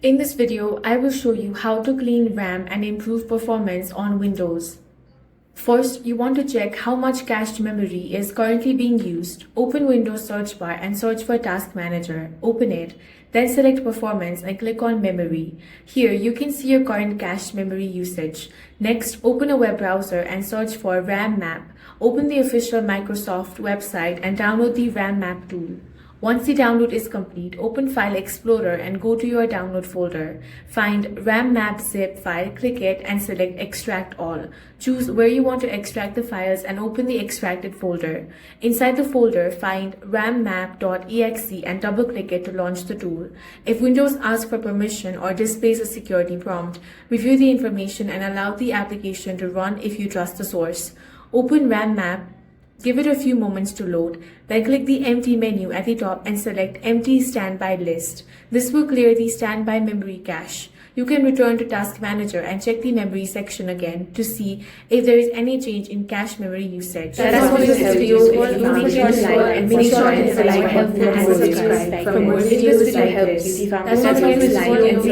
In this video, I will show you how to clean RAM and improve performance on Windows. First, you want to check how much cached memory is currently being used. Open Windows search bar and search for Task Manager. Open it, then select Performance and click on Memory. Here, you can see your current cached memory usage. Next, open a web browser and search for RAM map. Open the official Microsoft website and download the RAM map tool. Once the download is complete, open File Explorer and go to your download folder. Find RAM map zip file, click it and select Extract All. Choose where you want to extract the files and open the extracted folder. Inside the folder, find rammap.exe and double-click it to launch the tool. If Windows asks for permission or displays a security prompt, review the information and allow the application to run if you trust the source. Open RAM map. Give it a few moments to load, then click the Empty menu at the top and select Empty Standby List. This will clear the standby memory cache. You can return to Task Manager and check the memory section again to see if there is any change in cache memory usage. That's what this video is. Make sure to like, helpful and subscribe for more videos like this. That's what this video